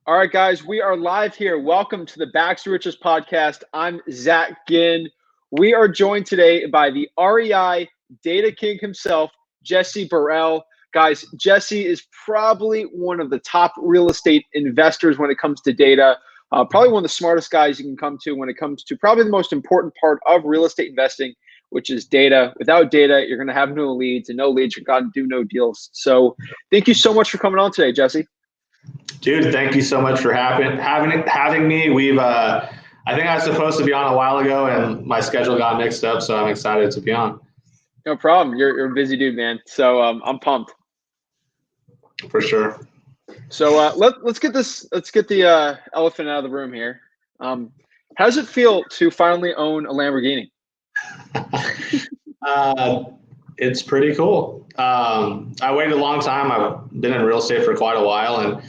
All right, guys, we are live here. Welcome to the Backs to Riches podcast. I'm Zach Ginn. We are joined today by the REI Data King himself, Jesse Burrell. Guys, Jesse is probably one of the top real estate investors when it comes to data. Probably one of the smartest guys you can come to when it comes to probably the most important part of real estate investing, which is data. Without data, you're going to have no leads, and no leads, you're going to do no deals. So thank you so much for coming on today, Jesse. Dude, thank you so much for having me. I think I was supposed to be on a while ago, and my schedule got mixed up, so I'm excited to be on. No problem. You're a busy dude, man. So I'm pumped. For sure. So let's get the elephant out of the room here. How does it feel to finally own a Lamborghini? It's pretty cool. I waited a long time. I've been in real estate for quite a while, and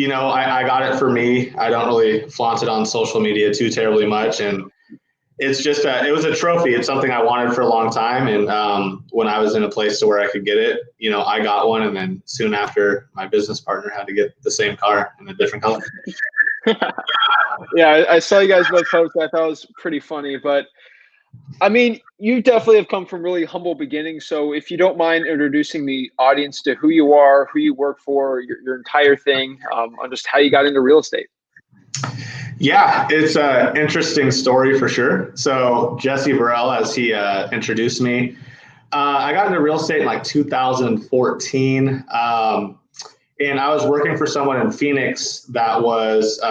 I got it for me. I don't really flaunt it on social media too terribly much, and it's just it was a trophy. It's something I wanted for a long time, and when I was in a place to where I could get it, I got one, and then soon after, my business partner had to get the same car in a different color. Yeah, I saw you guys both post. I thought it was pretty funny, but I mean, you definitely have come from really humble beginnings. So if you don't mind introducing the audience to who you are, who you work for, your entire thing, on just how you got into real estate. Yeah, it's an interesting story for sure. So Jesse Burrell, as he introduced me, I got into real estate in like 2014. And I was working for someone in Phoenix that was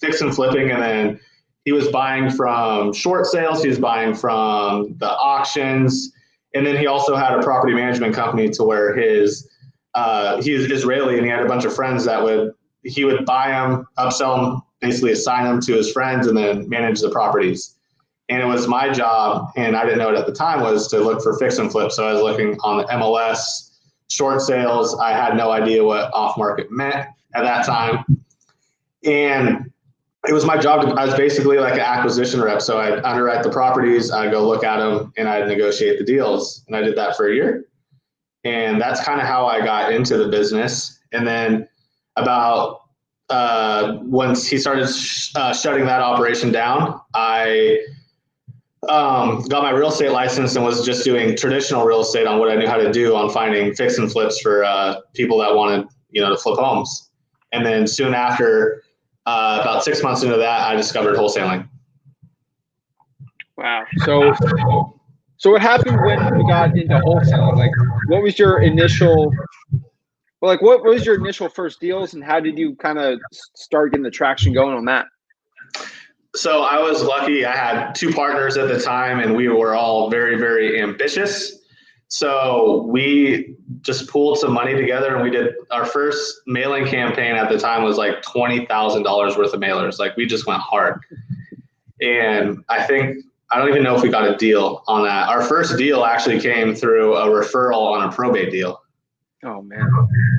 fix and flipping, and then he was buying from short sales. He was buying from the auctions. And then he also had a property management company to where he is Israeli, and he had a bunch of friends that he would buy them, upsell them, basically assign them to his friends, and then manage the properties. And it was my job, and I didn't know it at the time, was to look for fix and flip. So I was looking on the MLS, short sales. I had no idea what off market meant at that time. And it was my job. I was basically like an acquisition rep. So I'd underwrite the properties, I'd go look at them, and I'd negotiate the deals. And I did that for a year. And that's kind of how I got into the business. And then about once he started shutting that operation down, I got my real estate license and was just doing traditional real estate on what I knew how to do on finding fix and flips for people that wanted, to flip homes. And then soon after, about 6 months into that, I discovered wholesaling. Wow. So what happened when you got into wholesaling? Like, what was your initial first deals, and how did you kind of start getting the traction going on that? So I was lucky. I had two partners at the time, and we were all very, very ambitious. So we just pooled some money together, and we did our first mailing campaign at the time was like $20,000 worth of mailers. Like, we just went hard. And I don't even know if we got a deal on that. Our first deal actually came through a referral on a probate deal. Oh, man.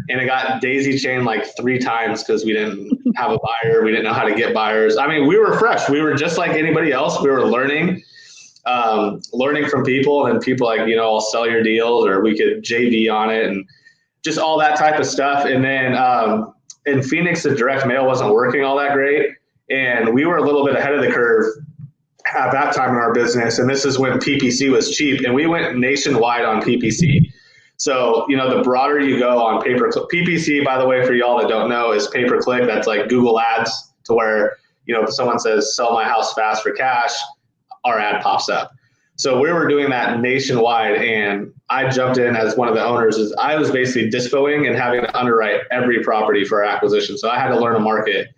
And it got daisy chained like 3 times because we didn't have a buyer. We didn't know how to get buyers. I mean, we were fresh. We were just like anybody else. We were learning from people, and people like, I'll sell your deals, or we could JV on it, and just all that type of stuff. And then in Phoenix, the direct mail wasn't working all that great. And we were a little bit ahead of the curve at that time in our business. And this is when PPC was cheap, and we went nationwide on PPC. So, the broader you go on pay-per-click, PPC, by the way, for y'all that don't know, is pay-per-click. That's like Google ads, to where, if someone says, sell my house fast for cash, our ad pops up. So we were doing that nationwide, and I jumped in as one of the owners. I was basically dispoing and having to underwrite every property for our acquisition. So I had to learn a market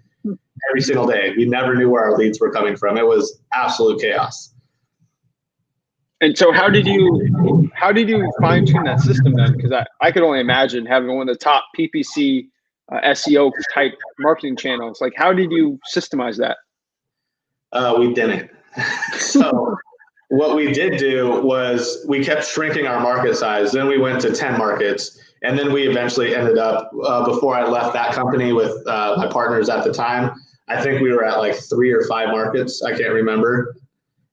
every single day. We never knew where our leads were coming from. It was absolute chaos. And so how did you fine tune that system then? Because I could only imagine having one of the top PPC SEO type marketing channels. Like, how did you systemize that? We didn't. So what we did do was we kept shrinking our market size. Then we went to 10 markets. And then we eventually ended up, before I left that company with my partners at the time, I think we were at like 3 or 5 markets. I can't remember.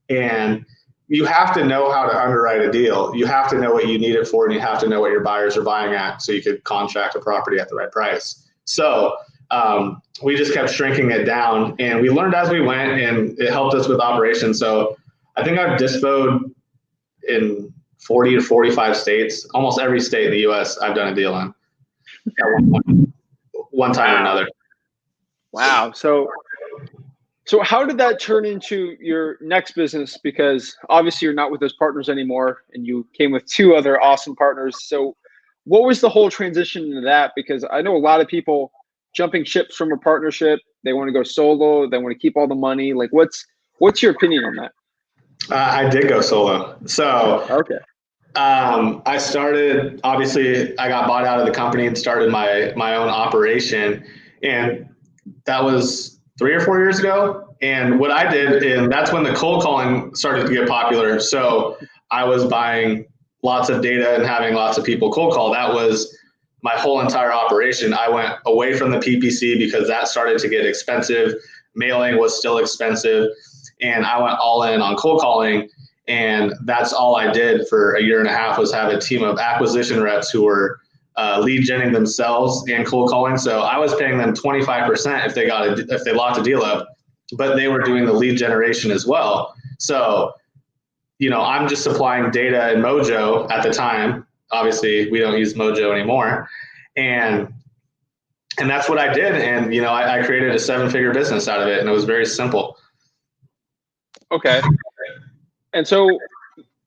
And you have to know how to underwrite a deal. You have to know what you need it for, and you have to know what your buyers are buying at, so you could contract a property at the right price. So we just kept shrinking it down, and we learned as we went, and it helped us with operations. So I think I've dispoed in 40 to 45 states, almost every state in the US I've done a deal in at one time or another. Wow. So how did that turn into your next business? Because obviously you're not with those partners anymore, and you came with two other awesome partners. So what was the whole transition into that? Because I know a lot of people jumping ships from a partnership, they want to go solo, they want to keep all the money. Like what's your opinion on that? I did go solo. So okay. I started, obviously I got bought out of the company and started my own operation. And that was 3 or 4 years ago. And what I did, and that's when the cold calling started to get popular. So I was buying lots of data and having lots of people cold call. That was my whole entire operation. I went away from the PPC because that started to get expensive. Mailing was still expensive. And I went all in on cold calling. And that's all I did for a year and a half, was have a team of acquisition reps who were lead genning themselves and cold calling. So I was paying them 25% if they locked a deal up, but they were doing the lead generation as well. So, I'm just supplying data and Mojo at the time. Obviously, we don't use Mojo anymore, and that's what I did. And I created a 7-figure business out of it, and it was very simple. Okay. And so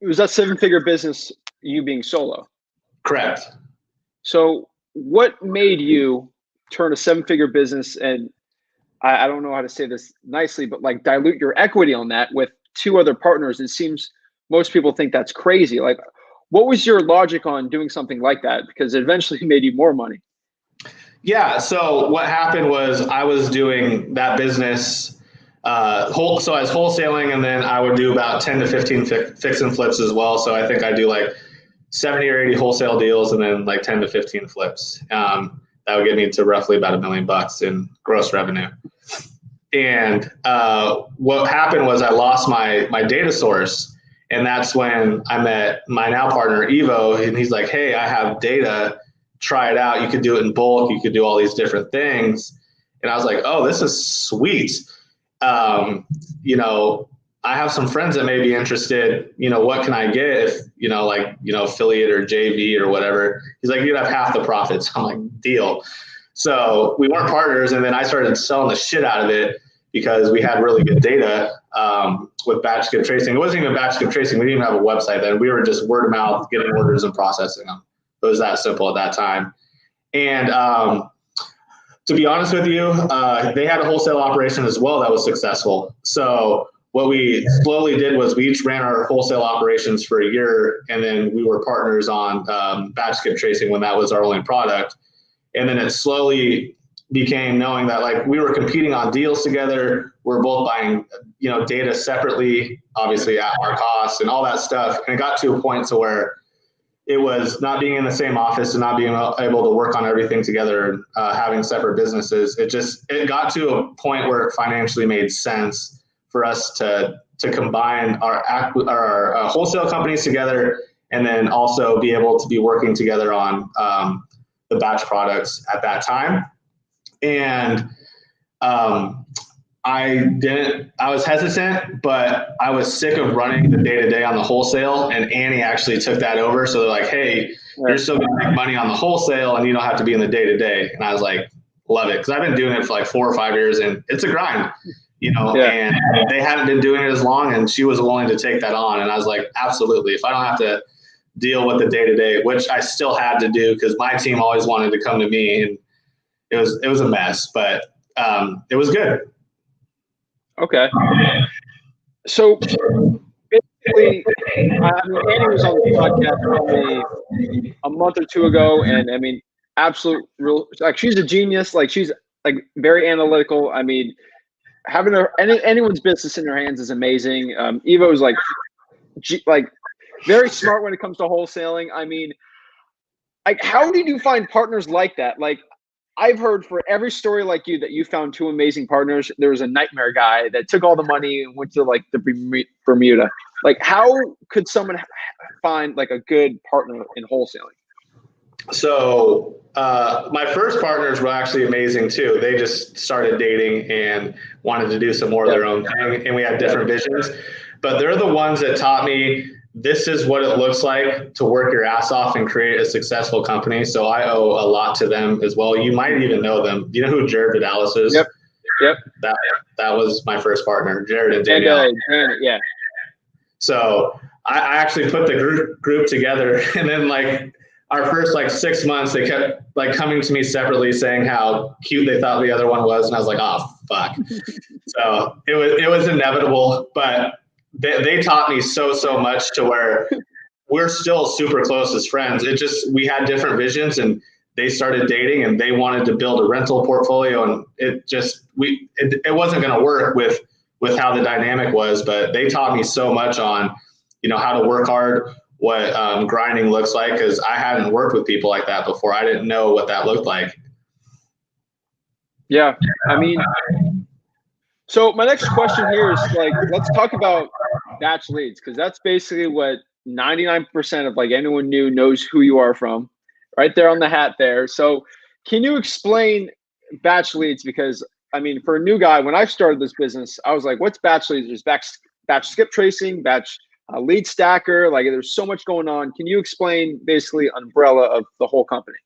was that 7-figure business you being solo? Correct. So what made you turn a 7-figure business, and I don't know how to say this nicely, but like dilute your equity on that with 2 other partners? It seems most people think that's crazy. Like, what was your logic on doing something like that? Because it eventually made you more money. Yeah. So what happened was I was doing that business. So I was wholesaling, and then I would do about 10 to 15 fix and flips as well. So I think I do like 70 or 80 wholesale deals, and then like 10 to 15 flips. That would get me to roughly about $1 million in gross revenue. And what happened was I lost my data source, and that's when I met my now partner Evo, and he's like, "Hey, I have data. Try it out. You could do it in bulk. You could do all these different things." And I was like, "Oh, this is sweet." I have some friends that may be interested, what can I get if, affiliate or JV or whatever. He's like, you'd have half the profits. I'm like, deal. So we weren't partners. And then I started selling the shit out of it because we had really good data with batch skip tracing. It wasn't even batch skip tracing. We didn't even have a website then. We were just word of mouth, getting orders and processing them. It was that simple at that time. And to be honest with you, they had a wholesale operation as well that was successful. So what we slowly did was we each ran our wholesale operations for a year, and then we were partners on batch skip tracing when that was our only product. And then it slowly became knowing that like we were competing on deals together. We're both buying, data separately, obviously at our cost and all that stuff. And it got to a point to where it was not being in the same office and not being able to work on everything together, having separate businesses. It got to a point where it financially made sense for us to combine our wholesale companies together, and then also be able to be working together on the batch products at that time. And I was hesitant, but I was sick of running the day-to-day on the wholesale, and Annie actually took that over. So they're like, hey, you're still going to make money on the wholesale and you don't have to be in the day-to-day. And I was like, love it. Cause I've been doing it for like 4 or 5 years, and it's a grind, and they hadn't been doing it as long, and she was willing to take that on. And I was like, absolutely. If I don't have to deal with the day-to-day, which I still had to do because my team always wanted to come to me, and it was a mess, but it was good. Okay. So basically, Annie was on the podcast probably a month or 2 ago, and she's a genius. Like, she's like very analytical. I mean, having anyone's business in her hands is amazing. Evo is like very smart when it comes to wholesaling. I mean, like, how did you find partners like that? Like, I've heard for every story like you that you found 2 amazing partners. There was a nightmare guy that took all the money and went to like the Bermuda. Like, how could someone find like a good partner in wholesaling? So my first partners were actually amazing too. They just started dating and wanted to do some more of their own thing, and we had different visions. But they're the ones that taught me this is what it looks like to work your ass off and create a successful company. So I owe a lot to them as well. You might even know them. Do you know who Jared Vidalis is? Yep. That was my first partner, Jared and Danielle. Yeah. So I actually put the group together, and then like our first like 6 months, they kept like coming to me separately saying how cute they thought the other one was, and I was like, oh fuck. So it was inevitable, but they taught me so much to where we're still super close as friends. It just, we had different visions, and they started dating and they wanted to build a rental portfolio, and it wasn't going to work with how the dynamic was, but they taught me so much on, how to work hard, what grinding looks like, because I hadn't worked with people like that before. I didn't know what that looked like. Yeah. I mean, so my next question here is like, let's talk about batch leads, because that's basically what 99% of like anyone new knows who you are from, right there on the hat there. So can you explain batch leads? Because I mean, for a new guy, when I started this business, I was like, what's batch leads? There's batch skip tracing, batch lead stacker. Like there's so much going on. Can you explain basically umbrella of the whole company?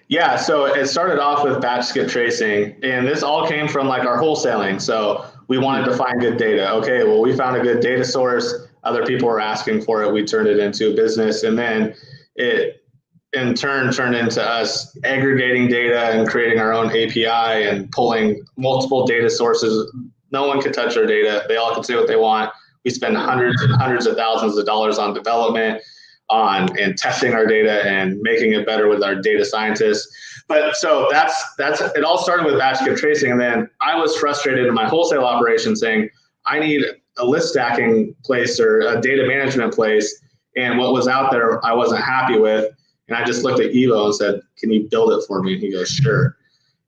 Yeah, so it started off with batch skip tracing, and this all came from like our wholesaling. So we wanted to find good data. Okay, well, we found a good data source. Other people were asking for it. We turned it into a business, and then it in turn turned into us aggregating data and creating our own API and pulling multiple data sources. No one could touch our data. They all could say what they want. We spend hundreds and hundreds of thousands of dollars on development, and testing our data and making it better with our data scientists. But so that's it. All started with batch skip tracing, and then I was frustrated in my wholesale operation saying I need a list stacking place or a data management place, and what was out there I wasn't happy with, and I just looked at Evo and said, "Can you build it for me?" And he goes, "Sure."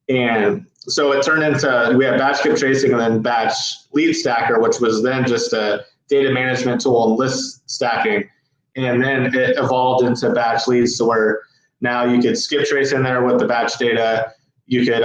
And so it turned into, we had batch skip tracing and then batch lead stacker, which was then just a data management tool and list stacking. And then it evolved into batch leads, to where now you could skip trace in there with the batch data. You could,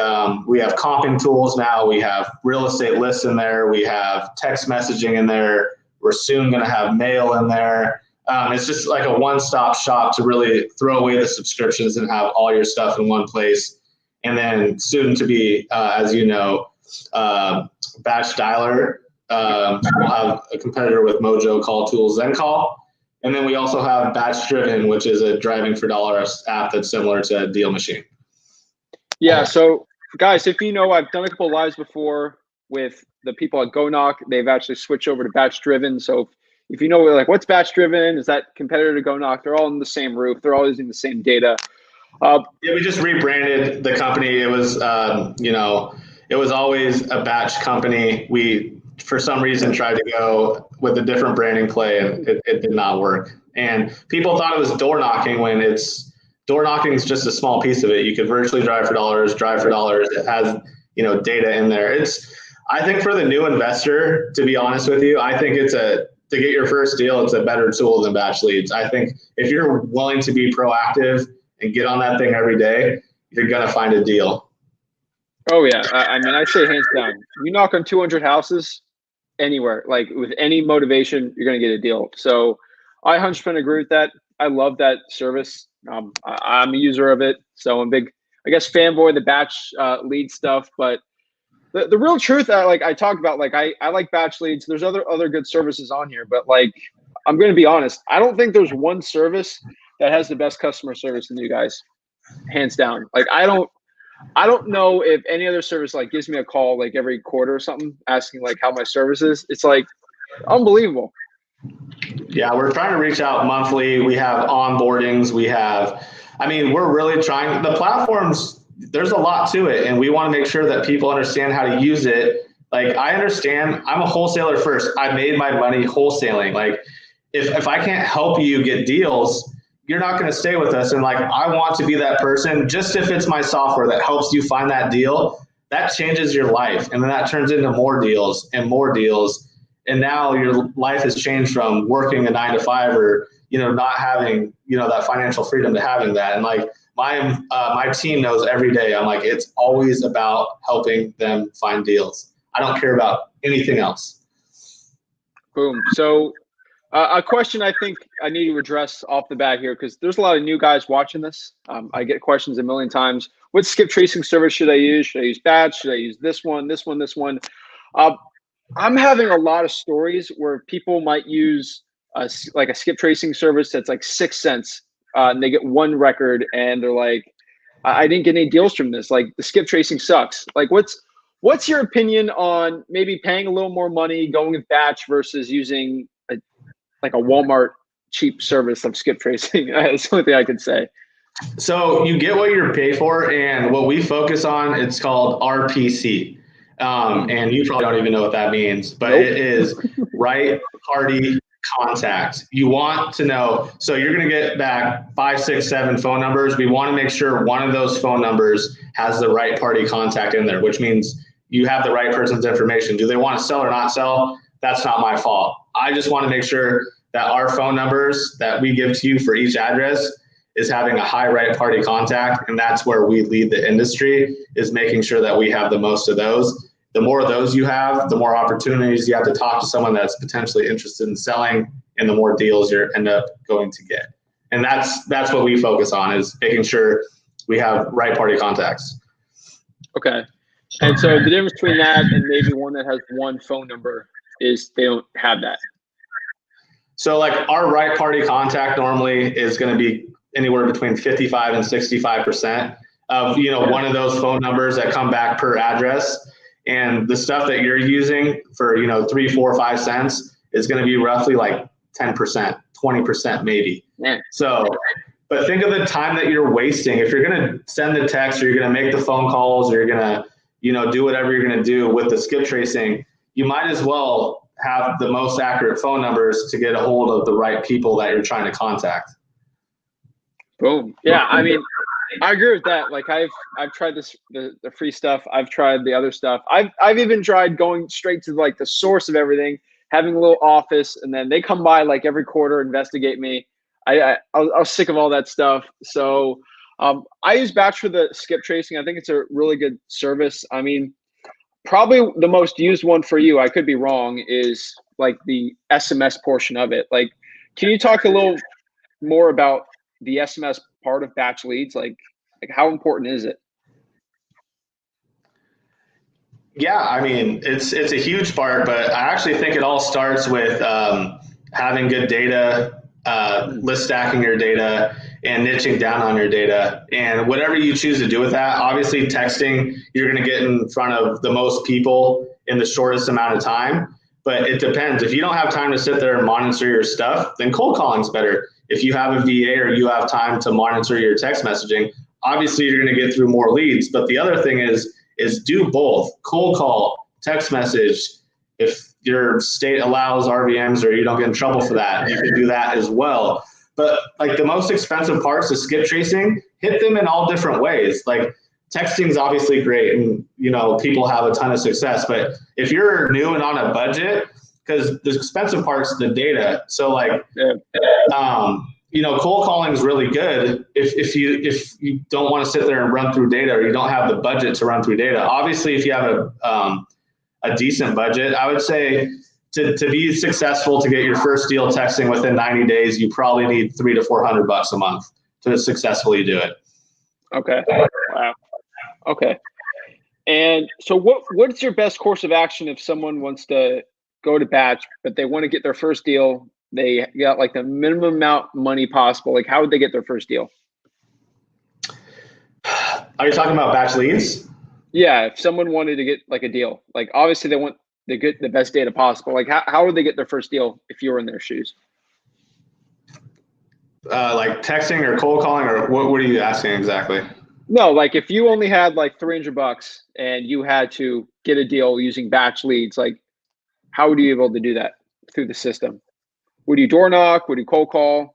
we have comping tools now. We have real estate lists in there. We have text messaging in there. We're soon going to have mail in there. It's just like a one-stop shop to really throw away the subscriptions and have all your stuff in one place. And then soon to be, as you know, batch dialer. We'll have a competitor with Mojo called Tools Then Call. And then we also have Batch Driven, which is a driving for dollars app that's similar to Deal Machine. Yeah. So guys, if you know, I've done a couple of lives before with the people at GoKnock. They've actually switched over to Batch Driven. So if you know, like, what's Batch Driven? Is that competitor to GoKnock? They're all on the same roof. They're all using the same data. Yeah, we just rebranded the company. It was, it was always a batch company. We, for some reason, tried to go with a different branding play, and it did not work. And people thought it was door knocking, when door knocking is just a small piece of it. You could virtually drive for dollars. It has, data in there. I think for the new investor, to be honest with you, I think to get your first deal, it's a better tool than batch leads. I think if you're willing to be proactive and get on that thing every day, you're going to find a deal. Oh yeah. I mean, I say hands down, you knock on 200 houses anywhere, like with any motivation, you're going to get a deal. So I 100% agree with that. I love that service. I'm a user of it. So I'm a big, I guess, fanboy, the batch lead stuff. But the real truth, I talk about, like, I like batch leads. There's other good services on here, but like, I'm going to be honest, I don't think there's one service that has the best customer service than you guys, hands down. Like, I don't know if any other service like gives me a call like every quarter or something asking like how my service is. It's like unbelievable. Yeah, we're trying to reach out monthly. We have onboardings. We're really trying. The platforms, there's a lot to it, and we want to make sure that people understand how to use it. Like, I understand, I'm a wholesaler first. I made my money wholesaling. Like, if I can't help you get deals, you're not going to stay with us. And like, I want to be that person. Just if it's my software that helps you find that deal, that changes your life. And then that turns into more deals and more deals. And now your life has changed from working a 9 to 5 or not having, that financial freedom to having that. And like my team knows every day, I'm like, it's always about helping them find deals. I don't care about anything else. Boom. So a question I think I need to address off the bat here, because there's a lot of new guys watching this. I get questions a million times. What skip tracing service should I use? Should I use Batch? Should I use this one, this one, this one? I'm having a lot of stories where people might use a skip tracing service that's like 6 cents, and they get one record, and they're like, I didn't get any deals from this. Like, the skip tracing sucks. Like, what's your opinion on maybe paying a little more money, going with Batch versus using a Walmart cheap service of skip tracing? That's the only thing I could say. So you get what you're paid for, and what we focus on, it's called RPC. And you probably don't even know what that means, but It is right party contact. You want to know, so you're going to get back 5, 6, 7 phone numbers. We want to make sure one of those phone numbers has the right party contact in there, which means you have the right person's information. Do they want to sell or not sell? That's not my fault. I just want to make sure that our phone numbers that we give to you for each address is having a high right party contact. And that's where we lead the industry, is making sure that we have the most of those. The more of those you have, the more opportunities you have to talk to someone that's potentially interested in selling, and the more deals you end up going to get. And that's what we focus on, is making sure we have right party contacts. Okay. And so the difference between that and maybe one that has one phone number is they don't have that. So like our right party contact normally is going to be anywhere between 55 and 65% of, one of those phone numbers that come back per address. And the stuff that you're using for, 3, 4, 5 cents is going to be roughly like 10%, 20% maybe. Yeah. So, but think of the time that you're wasting. If you're going to send the text, or you're going to make the phone calls, or you're going to, do whatever you're going to do with the skip tracing, you might as well have the most accurate phone numbers to get a hold of the right people that you're trying to contact. Boom. Yeah. I mean, I agree with that. Like I've tried the free stuff. I've tried the other stuff. I've even tried going straight to like the source of everything, having a little office, and then they come by like every quarter, investigate me. I was sick of all that stuff. So I use Batch for the skip tracing. I think it's a really good service. I mean, probably the most used one for you, I could be wrong, is like the SMS portion of it. Like, can you talk a little more about the SMS part of Batch leads? Like how important is it? Yeah, I mean, it's a huge part, but I actually think it all starts with having good data, list stacking your data, and niching down on your data. And whatever you choose to do with that, obviously texting, you're going to get in front of the most people in the shortest amount of time. But it depends. If you don't have time to sit there and monitor your stuff, then cold calling's better. If you have a VA, or you have time to monitor your text messaging, obviously you're going to get through more leads. But the other thing is do both. Cold call, text message. If your state allows RVMs, or you don't get in trouble for that, you can do that as well. But like the most expensive parts of skip tracing, hit them in all different ways. Like texting is obviously great, and people have a ton of success. But if you're new and on a budget, because the expensive part's the data. So like, cold calling is really good if you don't want to sit there and run through data, or you don't have the budget to run through data. Obviously, if you have a decent budget, I would say to be successful, to get your first deal texting within 90 days, you probably need $300 to $400 a month to successfully do it. Okay. Wow. Okay. And so what's your best course of action if someone wants to go to Batch, but they want to get their first deal? They got like the minimum amount of money possible. Like, how would they get their first deal? Are you talking about Batch leads? Yeah. If someone wanted to get like a deal, like obviously they want to get the best data possible. Like how would they get their first deal if you were in their shoes? Like texting or cold calling, or what are you asking exactly? No, like if you only had like $300 and you had to get a deal using Batch leads, like how would you be able to do that through the system? Would you door knock? Would you cold call?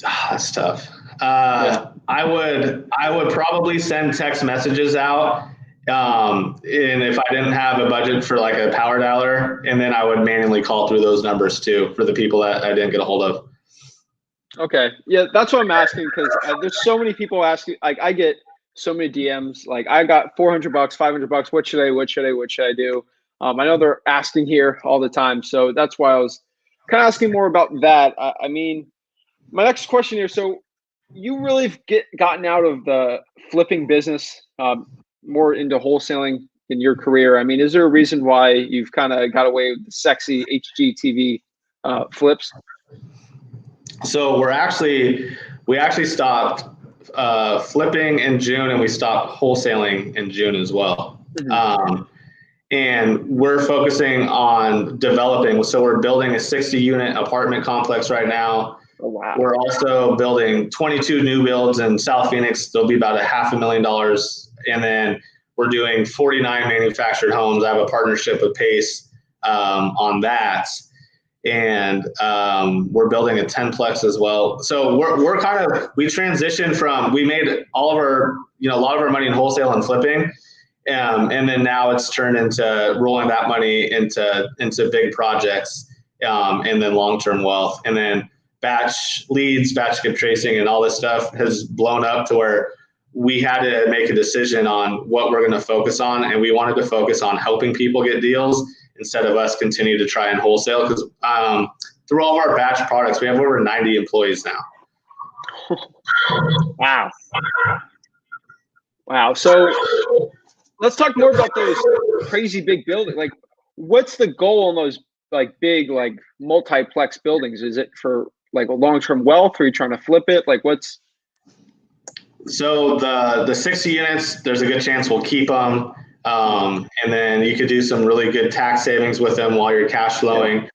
That's tough. I would probably send text messages out, And if I didn't have a budget for like a power dialer, and then I would manually call through those numbers too for the people that I didn't get a hold of. Okay. Yeah, that's what I'm asking, because there's so many people asking. Like, I get so many DMs. Like, I got $400, $500. What should I do? I know they're asking here all the time, so that's why I was kind of asking more about that. I mean, my next question here. So, you really gotten out of the flipping business, more into wholesaling in your career. I mean, is there a reason why you've kind of got away with the sexy HGTV flips? So we actually stopped flipping in June, and we stopped wholesaling in June as well. Mm-hmm. And we're focusing on developing. So we're building a 60-unit apartment complex right now. Oh, wow. We're also building 22 new builds in South Phoenix. There'll be about $500,000. And then we're doing 49 manufactured homes. I have a partnership with Pace on that. And we're building a 10-plex as well. So we're kind of, we transitioned from, we made all of our, a lot of our money in wholesale and flipping. And then now it's turned into rolling that money into big projects, and then long-term wealth. And then batch leads, batch skip tracing, and all this stuff has blown up to where we had to make a decision on what we're going to focus on. And we wanted to focus on helping people get deals instead of us continue to try and wholesale. Because through all of our batch products, we have over 90 employees now. Wow. Wow. So let's talk more about those crazy big buildings. Like, what's the goal on those like big, like multiplex buildings? Is it for like a long-term wealth, or are you trying to flip it? Like, what's? So the 60 units, there's a good chance we'll keep them. And then you could do some really good tax savings with them while you're cash flowing.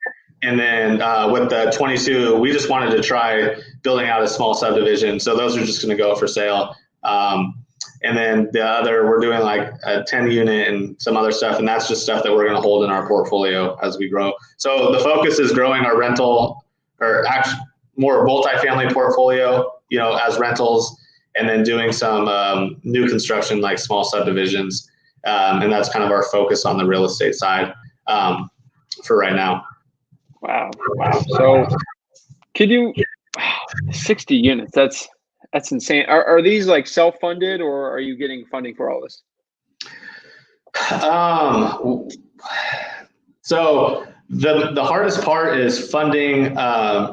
And then with the 22, we just wanted to try building out a small subdivision. So those are just going to go for sale. And then the other, we're doing like a 10 unit and some other stuff. And that's just stuff that we're going to hold in our portfolio as we grow. So the focus is growing our rental, or actually more multifamily portfolio, as rentals, and then doing some new construction, like small subdivisions. And that's kind of our focus on the real estate side for right now. Wow. So could you, 60 units, that's insane. Are these like self-funded, or are you getting funding for all this? So the hardest part is funding,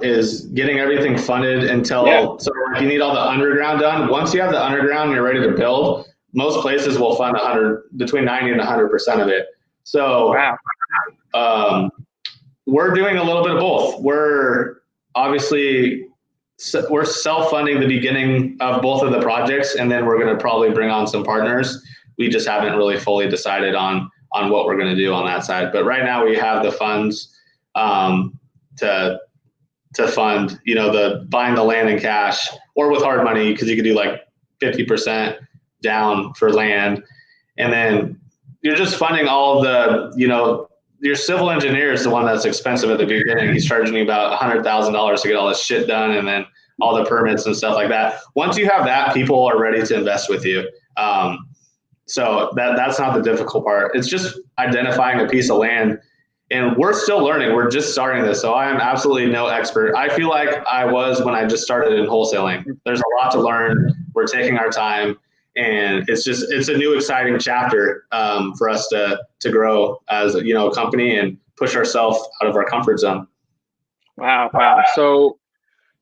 is getting everything funded until, so you need all the underground done. Once you have the underground and you're ready to build, most places will fund between 90 and 100% of it. So we're doing a little bit of both. We're self-funding the beginning of both of the projects, and then we're going to probably bring on some partners. We just haven't really fully decided on what we're going to do on that side. But right now we have the funds to fund, the buying the land in cash or with hard money, because you could do like 50% down for land. And then you're just funding all the, your civil engineer is the one that's expensive at the beginning. He's charging you about $100,000 to get all this shit done, and then all the permits and stuff like that. Once you have that, people are ready to invest with you. So that's not the difficult part. It's just identifying a piece of land, and we're still learning. We're just starting this, so I am absolutely no expert. I feel like I was when I just started in wholesaling. There's a lot to learn. We're taking our time. And it's a new exciting chapter for us to grow as a company and push ourselves out of our comfort zone. Wow. So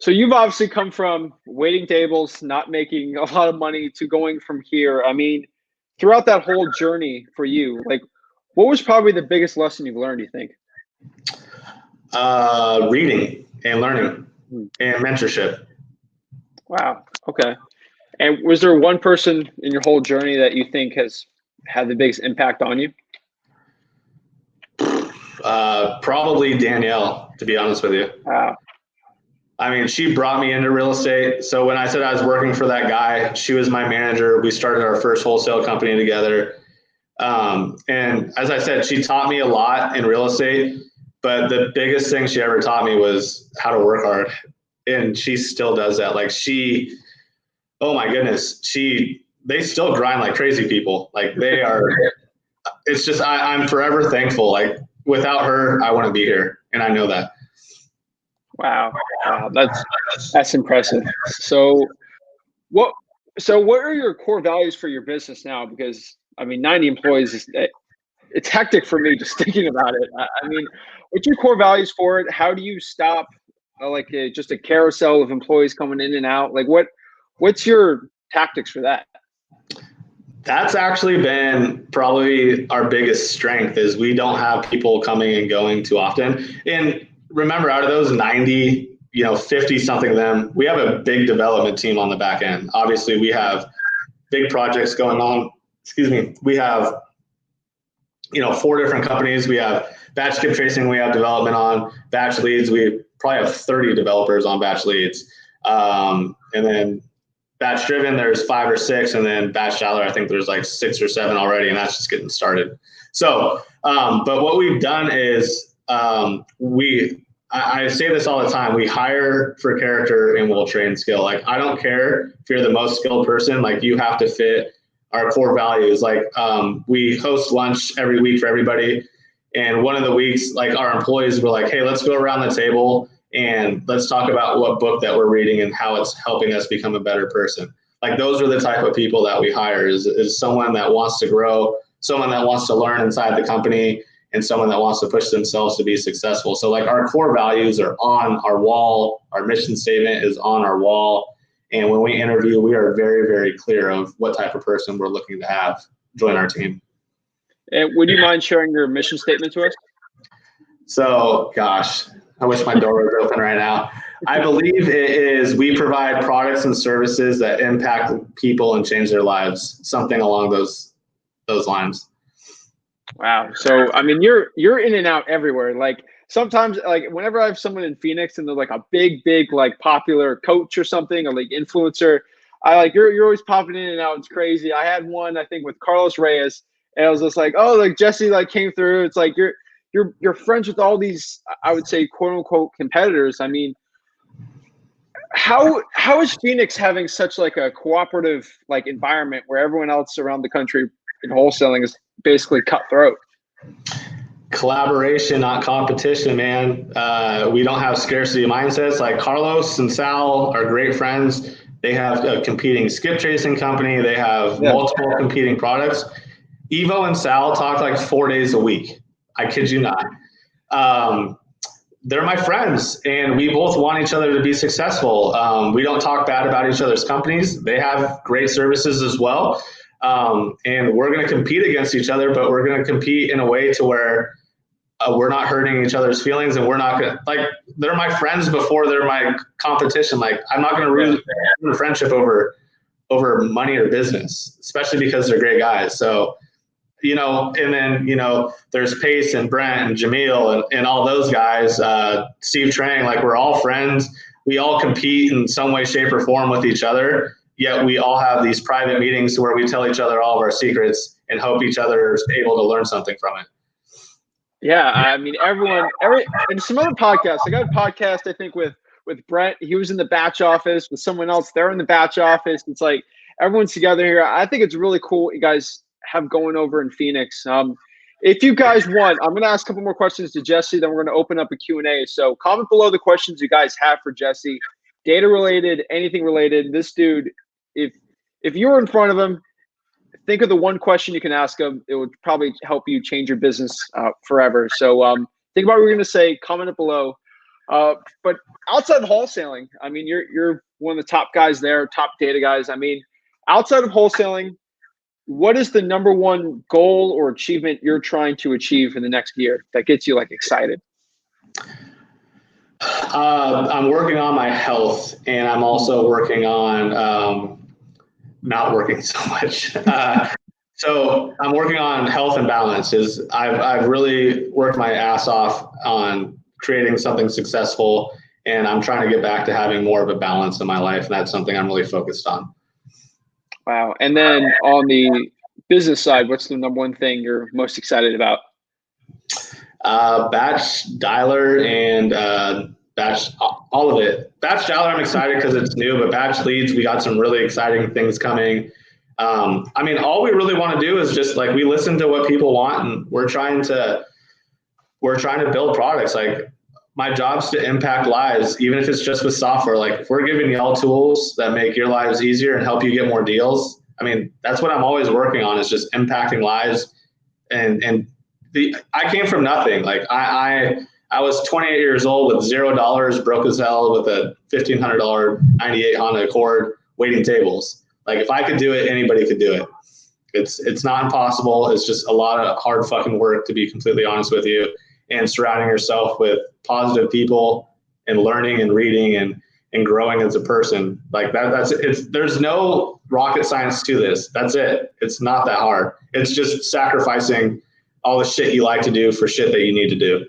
you've obviously come from waiting tables, not making a lot of money, to going from here. I mean, throughout that whole journey for you, like, what was probably the biggest lesson you've learned, you think? Reading and learning and mentorship. Wow. Okay. And was there one person in your whole journey that you think has had the biggest impact on you? Probably Danielle, to be honest with you. Wow. I mean, she brought me into real estate. So when I said I was working for that guy, she was my manager. We started our first wholesale company together. And as I said, she taught me a lot in real estate, but the biggest thing she ever taught me was how to work hard. And she still does that. Like oh my goodness, she they still grind like crazy people. Like they are, it's just, I'm forever thankful. Like without her, I wouldn't be here. And I know that. Wow. That's impressive. So what are your core values for your business now? Because I mean, 90 employees it's hectic for me just thinking about it. I mean, what's your core values for it? How do you stop just a carousel of employees coming in and out? Like what's your tactics for that? That's actually been probably our biggest strength is we don't have people coming and going too often. And remember, out of those 90, 50 something of them, we have a big development team on the back end. Obviously, we have big projects going on. Excuse me. We have, 4 different companies. We have batch skip tracing. We have development on batch leads. We probably have 30 developers on batch leads. And then batch driven, there's 5 or 6, and then batch dialer, I think there's like 6 or 7 already, and that's just getting started. So, but what we've done is I say this all the time, we hire for character and we'll train skill. Like, I don't care if you're the most skilled person, like you have to fit our core values. Like we host lunch every week for everybody. And one of the weeks, like our employees were like, hey, let's go around the table and let's talk about what book that we're reading and how it's helping us become a better person. Like those are the type of people that we hire is someone that wants to grow, someone that wants to learn inside the company, and someone that wants to push themselves to be successful. So like our core values are on our wall. Our mission statement is on our wall. And when we interview, we are very, very clear of what type of person we're looking to have join our team. And would you mind sharing your mission statement to us? So, gosh, I wish my door was open right now. I believe it is we provide products and services that impact people and change their lives, something along those lines. Wow. So, I mean, you're in and out everywhere. Like sometimes, like whenever I have someone in Phoenix and they're like a big, like popular coach or something, or like influencer, you're always popping in and out. It's crazy. I had one, I think, with Carlos Reyes, and I was just like, oh, like Jesse like came through. It's like you're friends with all these, I would say, quote unquote competitors. I mean, how is Phoenix having such like a cooperative like environment where everyone else around the country in wholesaling is basically cutthroat? Collaboration, not competition, man. We don't have scarcity mindsets. Like Carlos and Sal are great friends. They have a competing skip tracing company. They have multiple competing products. Evo and Sal talk like 4 days a week. I kid you not. They're my friends, and we both want each other to be successful. We don't talk bad about each other's companies. They have great services as well. And we're going to compete against each other, but we're going to compete in a way to where we're not hurting each other's feelings, and we're not going to, like, they're my friends before they're my competition. Like, I'm not going to ruin a friendship over money or business, especially because they're great guys. So, and then, there's Pace and Brent and Jamil and all those guys, Steve Trang, like we're all friends. We all compete in some way, shape, or form with each other. Yet we all have these private meetings where we tell each other all of our secrets and hope each other is able to learn something from it. Yeah, I mean, and some other podcasts. I got a podcast, I think, with Brent. He was in the batch office with someone else. They're in the batch office. It's like everyone's together here. I think it's really cool what you guys have going over in Phoenix. If you guys want, I'm going to ask a couple more questions to Jesse, then we're going to open up a Q&A. So comment below the questions you guys have for Jesse, data related, anything related. This dude, if you're in front of him, think of the one question you can ask him. It would probably help you change your business forever. So think about what you're going to say, comment it below. But outside of wholesaling, I mean, you're one of the top guys there, top data guys. I mean, outside of wholesaling, what is the number one goal or achievement you're trying to achieve in the next year that gets you like excited? I'm working on my health, and I'm also working on not working so much. So I'm working on health and balance. I've really worked my ass off on creating something successful, and I'm trying to get back to having more of a balance in my life, and that's something I'm really focused on. Wow. And then on the business side, what's the number one thing you're most excited about? Batch dialer and batch, all of it. Batch dialer, I'm excited because it's new, but batch leads, we got some really exciting things coming. I mean, all we really want to do is just like, we listen to what people want, and we're trying to build products. Like, my job's to impact lives, even if it's just with software. Like, if we're giving y'all tools that make your lives easier and help you get more deals, I mean, that's what I'm always working on, is just impacting lives. I came from nothing. Like, I was 28 years old with $0, broke as hell, with a $1,500 98 Honda Accord, waiting tables. Like, if I could do it, anybody could do it. It's not impossible. It's just a lot of hard fucking work, to be completely honest with you, and surrounding yourself with positive people and learning and reading and growing as a person. Like, there's no rocket science to this. That's it. It's not that hard. It's just sacrificing all the shit you like to do for shit that you need to do.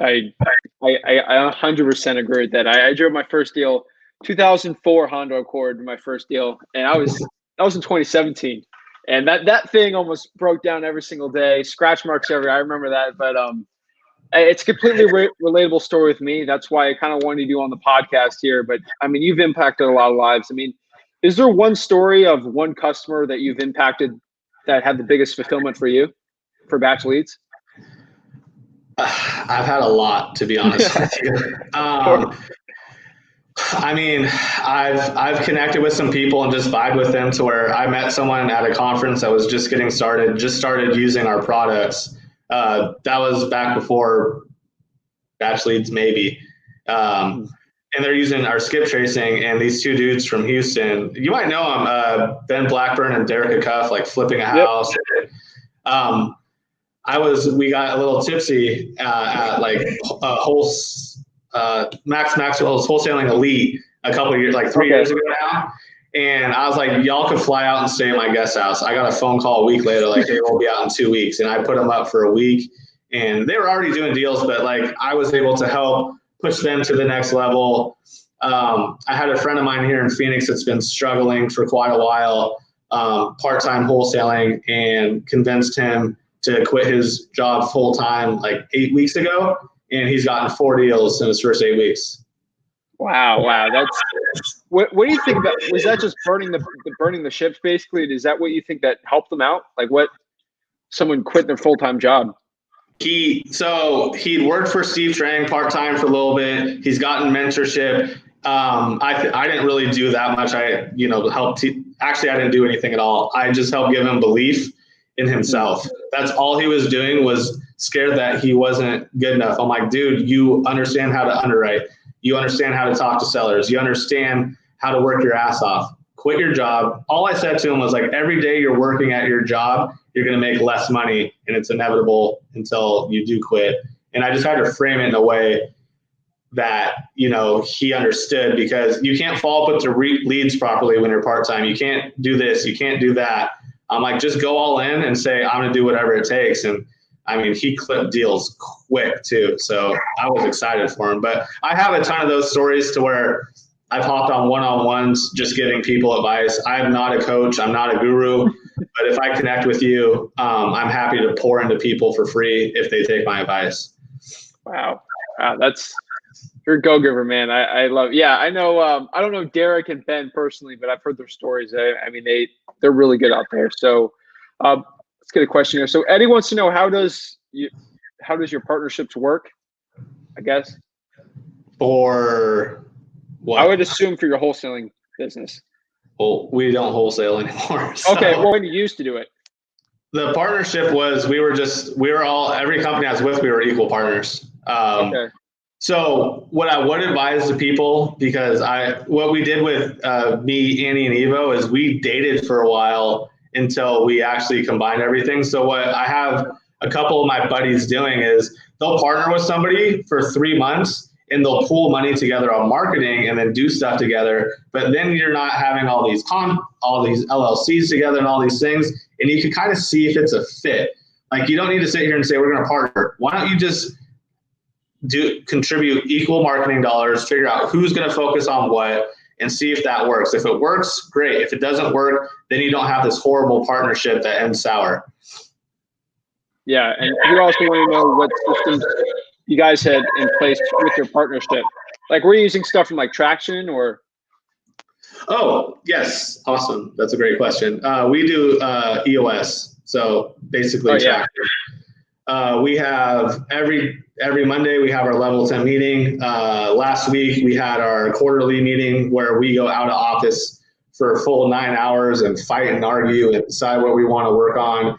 I 100% agree with that. I drove my first deal, 2004 Honda Accord, my first deal, and that was in 2017, and that thing almost broke down every single day, scratch marks everywhere. I remember that, but it's a completely relatable story with me. That's why I kind of wanted to do on the podcast here. But I mean, you've impacted a lot of lives. I mean, is there one story of one customer that you've impacted that had the biggest fulfillment for you for batch leads? I've had a lot, to be honest with you. I mean, I've connected with some people and just vibed with them, to where I met someone at a conference that was just getting started, just started using our products. That was back before batch leads, maybe. And they're using our skip tracing, and these two dudes from Houston, you might know them, Ben Blackburn and Derek Acuff, like flipping a house. Yep. We got a little tipsy at like Max Maxwell's Wholesaling Elite a couple of years, like 3 years ago now. And I was like, y'all could fly out and stay at my guest house. I got a phone call a week later, like, hey, we'll be out in 2 weeks. And I put them up for a week, and they were already doing deals, but like, I was able to help push them to the next level. I had a friend of mine here in Phoenix that's been struggling for quite a while, part-time wholesaling, and convinced him to quit his job full-time like 8 weeks ago. And he's gotten 4 deals in his first 8 weeks. Wow. That's what do you think about? Was that just burning the ships basically? Is that what you think that helped them out? Like, what, someone quit their full-time job? He'd worked for Steve Trang part-time for a little bit. He's gotten mentorship. I didn't really do that much. I helped. Actually, I didn't do anything at all. I just helped give him belief in himself. That's all he was doing, was scared that he wasn't good enough. I'm like, dude, you understand how to underwrite. You understand how to talk to sellers. You understand how to work your ass off. Quit your job. All I said to him was, like, every day you're working at your job, you're going to make less money, and it's inevitable until you do quit. And I just had to frame it in a way that, he understood, because you can't follow up with the leads properly when you're part-time. You can't do this. You can't do that. I'm like, just go all in and say, I'm going to do whatever it takes. And I mean, he clipped deals quick too. So I was excited for him. But I have a ton of those stories to where I've hopped on one-on-ones just giving people advice. I'm not a coach. I'm not a guru. But if I connect with you, I'm happy to pour into people for free if they take my advice. Wow. You're a go-giver, man. I love. Yeah, I know. I don't know Derek and Ben personally, but I've heard their stories. I mean, they're really good out there. So let's get a question here. So Eddie wants to know, how does your partnerships work? I guess. For what? I would assume for your wholesaling business. Well, we don't wholesale anymore. So. Okay. Well, when you used to do it. The partnership was, every company I was with, we were equal partners. Okay. So what I would advise to people, because what we did with me, Annie, and Evo is we dated for a while until we actually combined everything. So what I have a couple of my buddies doing is they'll partner with somebody for 3 months and they'll pool money together on marketing and then do stuff together. But then you're not having all these LLCs together and all these things, and you can kind of see if it's a fit. Like, you don't need to sit here and say, we're going to partner. Why don't you just contribute equal marketing dollars, figure out who's going to focus on what, and see if that works. If it works, great. If it doesn't work, then you don't have this horrible partnership that ends sour. Yeah, and you also want to know what systems you guys had in place with your partnership. Like, we're using stuff from like Traction or? Oh, yes. Awesome. That's a great question. We do EOS. So basically Oh yeah. we have every Monday we have our level 10 meeting. Last week we had our quarterly meeting where we go out of office for a full 9 hours and fight and argue and decide what we want to work on,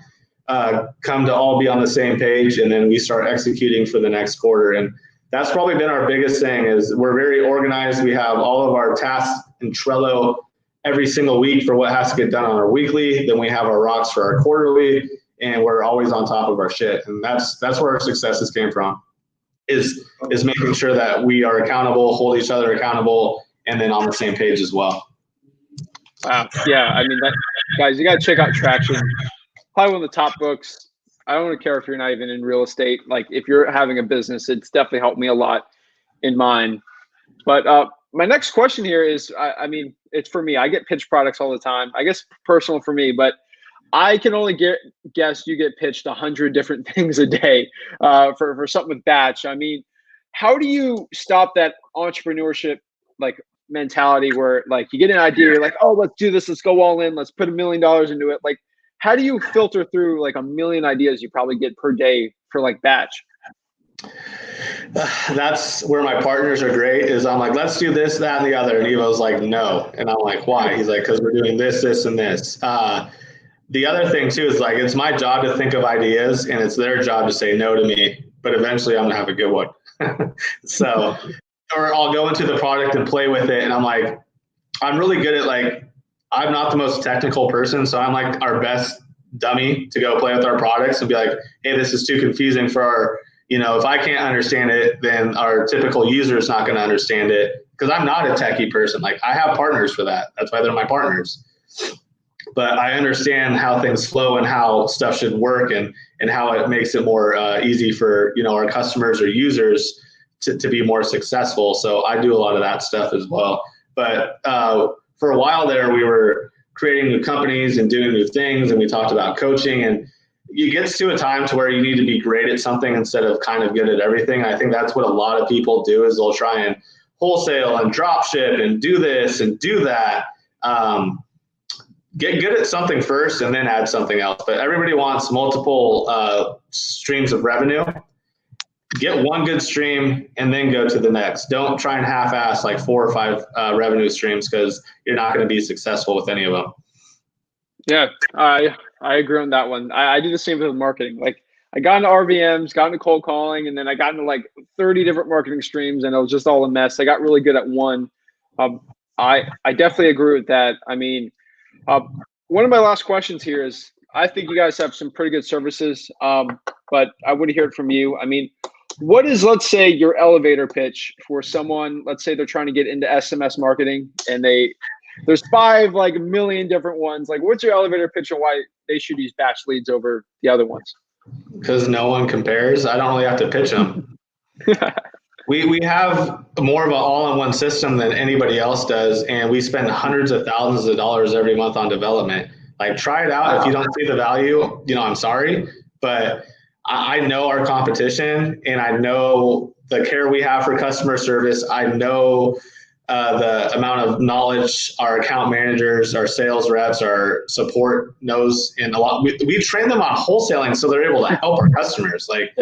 come to all be on the same page, and then we start executing for the next quarter. And that's probably been our biggest thing is we're very organized. We have all of our tasks in Trello every single week for what has to get done on our weekly. Then we have our rocks for our quarterly, and we're always on top of our shit. And that's where our successes came from, is making sure that we are accountable, hold each other accountable, and then on the same page as well. Wow. Yeah. I mean, guys, you got to check out Traction. Probably one of the top books. I don't really care if you're not even in real estate. Like if you're having a business, it's definitely helped me a lot in mine. But my next question here is, I mean, it's for me. I get pitched products all the time. I guess personal for me, but I can only guess you get pitched 100 different things a day for something with batch. I mean, how do you stop that entrepreneurship like mentality where like you get an idea, you're like, oh, let's do this, let's go all in, let's put $1 million into it. Like, how do you filter through like a million ideas you probably get per day for like batch? That's where my partners are great is I'm like, let's do this, that, and the other. And Evo's like, no. And I'm like, why? He's like, because we're doing this, this, and this. The other thing too is like, it's my job to think of ideas and it's their job to say no to me, but eventually I'm gonna have a good one. So, or I'll go into the product and play with it. And I'm like, I'm really good at like, I'm not the most technical person. So I'm like our best dummy to go play with our products and be like, hey, this is too confusing for our, if I can't understand it, then our typical user is not going to understand it because I'm not a techie person. Like I have partners for that. That's why they're my partners. But I understand how things flow and how stuff should work and how it makes it more easy for, our customers or users to be more successful. So I do a lot of that stuff as well. But for a while there, we were creating new companies and doing new things. And we talked about coaching, and you get to a time to where you need to be great at something instead of kind of good at everything. I think that's what a lot of people do is they'll try and wholesale and drop ship and do this and do that. Get good at something first and then add something else. But everybody wants multiple streams of revenue. Get one good stream and then go to the next. Don't try and half-ass like 4 or 5 revenue streams because you're not going to be successful with any of them. Yeah, I agree on that one. I do the same with marketing. Like I got into RVMs, got into cold calling, and then I got into like 30 different marketing streams, and it was just all a mess. I got really good at one. I definitely agree with that. I mean, one of my last questions here is, I think you guys have some pretty good services, but I want to hear it from you. I mean, what is, let's say, your elevator pitch for someone? Let's say they're trying to get into SMS marketing, and there's 5 like million different ones. Like, what's your elevator pitch on why they should use batch leads over the other ones? Because no one compares. I don't really have to pitch them. We have more of an all-in-one system than anybody else does, and we spend hundreds of thousands of dollars every month on development. Like, try it out. If you don't see the value, I'm sorry, but I know our competition, and I know the care we have for customer service. I know the amount of knowledge our account managers, our sales reps, our support knows, and a lot. We train them on wholesaling so they're able to help our customers. Like,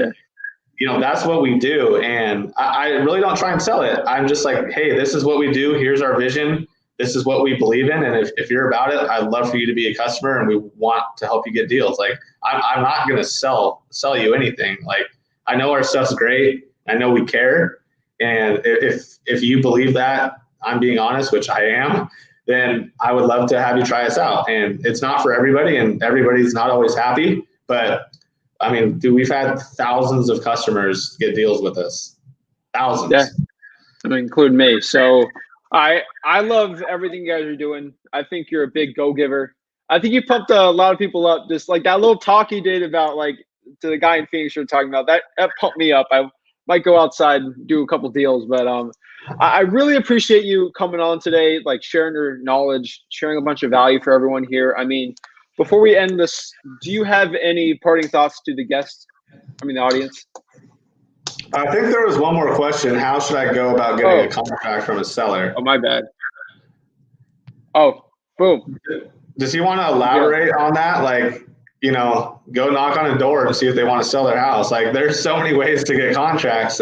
that's what we do. And I really don't try and sell it. I'm just like, hey, this is what we do. Here's our vision. This is what we believe in. And if you're about it, I'd love for you to be a customer, and we want to help you get deals. Like, I'm not going to sell you anything. Like, I know our stuff's great. I know we care. And if you believe that I'm being honest, which I am, then I would love to have you try us out. And it's not for everybody, and everybody's not always happy. But I mean, dude, we've had thousands of customers get deals with us. Thousands. Yeah, I mean, including me. So I love everything you guys are doing. I think you're a big go-giver. I think you pumped a lot of people up. Just like that little talk you did about like to the guy in Phoenix you're talking about, that pumped me up. I might go outside and do a couple deals, but I really appreciate you coming on today, like sharing your knowledge, sharing a bunch of value for everyone here. I mean, before we end this, do you have any parting thoughts to the guests? I mean, the audience? I think there was one more question. How should I go about getting a contract from a seller? Oh, my bad. Oh, boom. Does he want to elaborate on that? Like, go knock on a door and see if they want to sell their house. Like, there's so many ways to get contracts.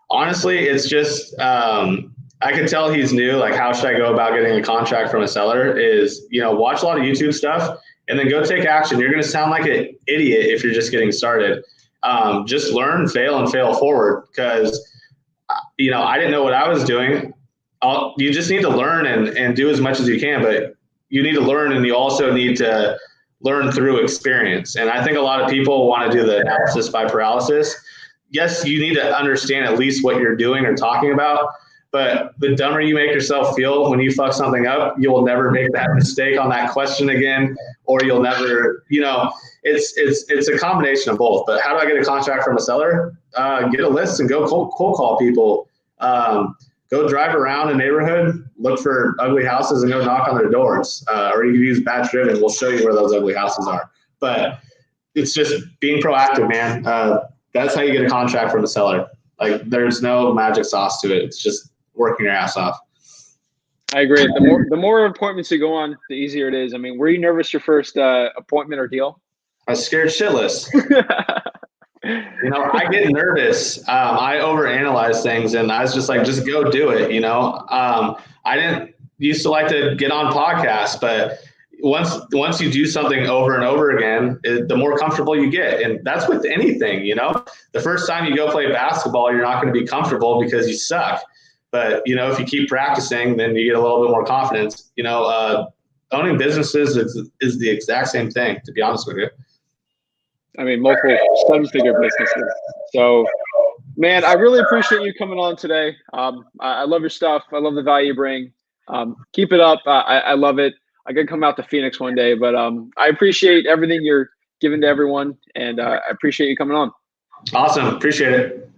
Honestly, it's just, I can tell he's new. Like, how should I go about getting a contract from a seller is, watch a lot of YouTube stuff and then go take action. You're going to sound like an idiot if you're just getting started. Just learn, fail, and fail forward, because, I didn't know what I was doing. You just need to learn and do as much as you can, but you need to learn, and you also need to learn through experience. And I think a lot of people want to do the analysis by paralysis. Yes, you need to understand at least what you're doing or talking about, but the dumber you make yourself feel when you fuck something up, you will never make that mistake on that question again, or you'll never, it's a combination of both. But how do I get a contract from a seller? Get a list and go cold call people. Go drive around a neighborhood, look for ugly houses, and go knock on their doors. Or you can use Batch Driven. We'll show you where those ugly houses are. But it's just being proactive, man. That's how you get a contract from a seller. Like, there's no magic sauce to it. It's just working your ass off. I agree. The more appointments you go on, the easier it is. I mean, were you nervous your first appointment or deal? I was scared shitless. I get nervous. I overanalyze things, and I was just like, just go do it. I didn't used to like to get on podcasts, but once you do something over and over again, the more comfortable you get. And that's with anything, the first time you go play basketball, you're not going to be comfortable because you suck. But, if you keep practicing, then you get a little bit more confidence. Owning businesses is the exact same thing, to be honest with you. I mean, multiple seven-figure businesses. So, man, I really appreciate you coming on today. I love your stuff. I love the value you bring. Keep it up. I love it. I could come out to Phoenix one day, but I appreciate everything you're giving to everyone, and I appreciate you coming on. Awesome. Appreciate it.